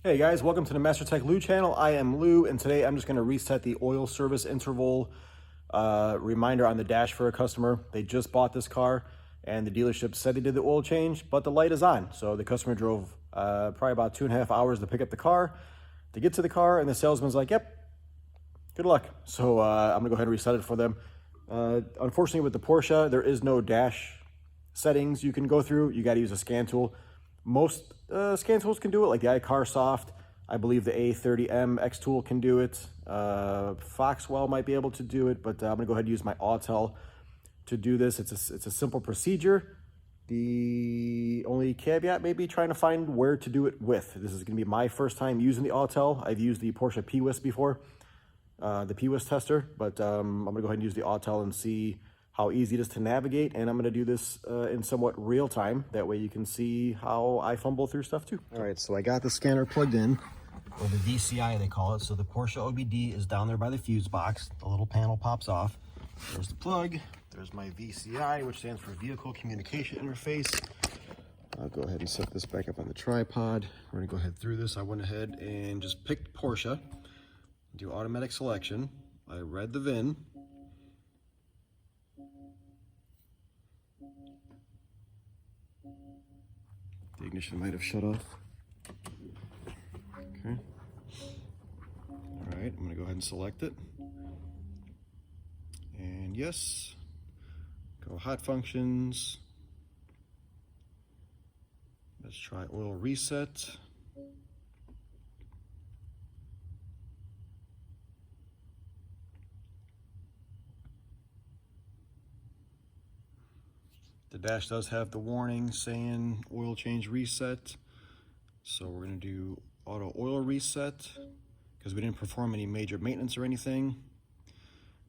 Hey guys, welcome to the MasterTech Lou channel. I am Lou, and today I'm just going to reset the oil service interval reminder on the dash for a customer. They just bought this car, and the dealership said they did the oil change, but the light is on. So the customer drove probably about 2.5 hours to pick up the car, to get to the car, and the salesman's like, "Yep, good luck." So I'm going to go ahead and reset it for them. Unfortunately, with the Porsche, there is no dash settings you can go through. You got to use a scan tool. Most scan tools can do it, like the iCar Soft. I believe the A30M X tool can do it. Foxwell might be able to do it, but I'm gonna go ahead and use my Autel to do this. It's a simple procedure. The only caveat may be trying to find where to do it with. This is gonna be my first time using the Autel. I've used the Porsche PWIS before, the PWIS tester, but I'm gonna go ahead and use the Autel and see how easy it is to navigate, and I'm going to do this in somewhat real time. That way you can see how I fumble through stuff too. All right, so I got the scanner plugged in, or the VCI they call it. So the Porsche OBD is down there by the fuse box. The little panel pops off. There's the plug. There's my VCI, which stands for Vehicle Communication Interface. I'll go ahead and set this back up on the tripod. We're going to go ahead through this. I went ahead and just picked Porsche, do automatic selection. I read the VIN. The ignition might have shut off. Okay. All right, I'm gonna go ahead and select it. And yes, go hot functions. Let's try oil reset. The dash does have the warning saying oil change reset. So we're gonna do auto oil reset because we didn't perform any major maintenance or anything.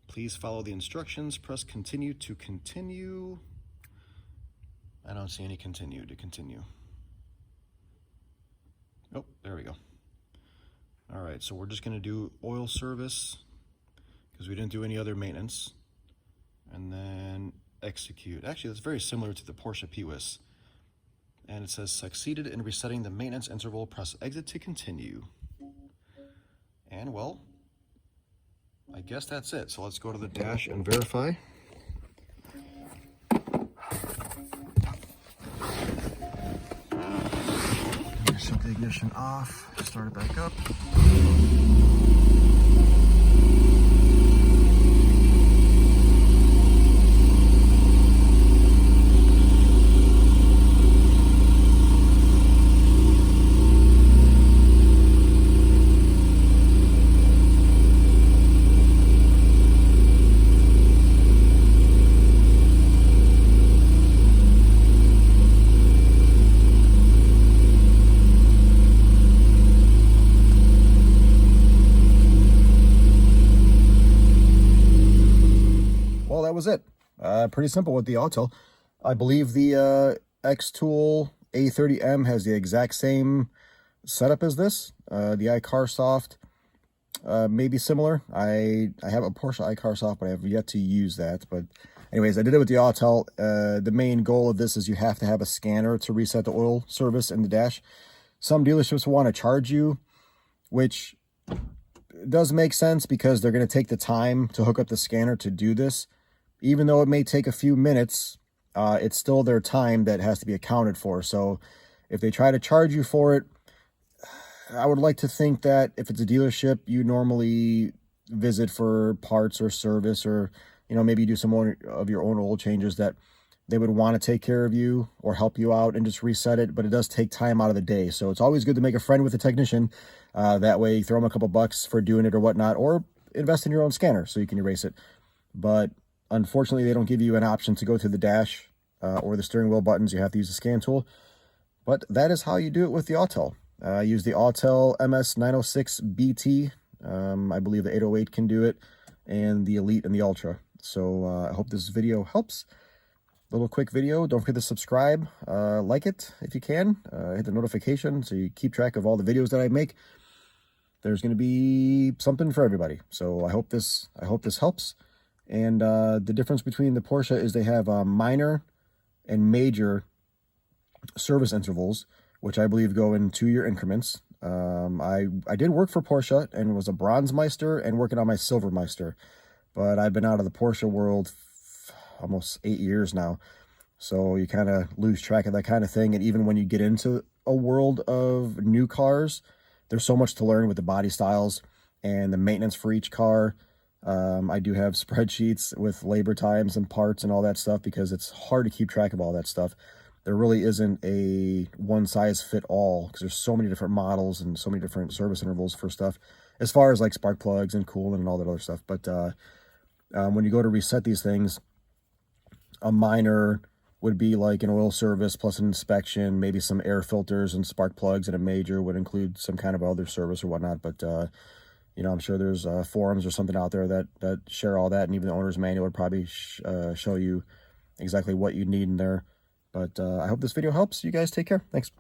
Please follow the instructions, press continue to continue. I don't see any continue to continue. Oh, there we go. All right, so we're just gonna do oil service because we didn't do any other maintenance. And then execute. Actually, that's very similar to the Porsche PWIS. And it says succeeded in resetting the maintenance interval. Press exit to continue. And well, I guess that's it. So let's go to the dash and verify. Shut the ignition off. Start it back up. Well, that was it. Pretty simple with the Autel. I believe the X tool A30M has the exact same setup as this. The iCar Soft may be similar. I have a Porsche iCar Soft, but I have yet to use that. But anyways, I did it with the Autel. The main goal of this is you have to have a scanner to reset the oil service in the dash. Some dealerships want to charge you, which does make sense because they're going to take the time to hook up the scanner to do this. Even though it may take a few minutes, it's still their time that has to be accounted for. So if they try to charge you for it, I would like to think that if it's a dealership you normally visit for parts or service, or maybe you do some more of your own oil changes, that they would want to take care of you or help you out and just reset it. But it does take time out of the day. So it's always good to make a friend with a technician. That way you throw them a couple bucks for doing it or whatnot, or invest in your own scanner so you can erase it. But unfortunately, they don't give you an option to go to the dash or the steering wheel buttons. You have to use the scan tool. But that is how you do it with the Autel. Use the Autel MS906BT. I believe the 808 can do it, and the Elite and the Ultra. So I hope this video helps. Little quick video. Don't forget to subscribe. Like it if you can. Hit the notification so you keep track of all the videos that I make. There's going to be something for everybody. So I hope this helps. And the difference between the Porsche is they have minor and major service intervals, which I believe go in 2-year increments. I did work for Porsche and was a Bronze Meister and working on my Silver Meister, but I've been out of the Porsche world almost 8 years now. So you kind of lose track of that kind of thing. And even when you get into a world of new cars, there's so much to learn with the body styles and the maintenance for each car. I do have spreadsheets with labor times and parts and all that stuff because it's hard to keep track of all that stuff. There really isn't a one size fit all because there's so many different models and so many different service intervals for stuff as far as like spark plugs and coolant and all that other stuff. But when you go to reset these things, a minor would be like an oil service plus an inspection, maybe some air filters and spark plugs, and a major would include some kind of other service or whatnot. But you know, I'm sure there's forums or something out there that share all that, and even the owner's manual would probably show you exactly what you need in there. But I hope this video helps. You guys take care. Thanks.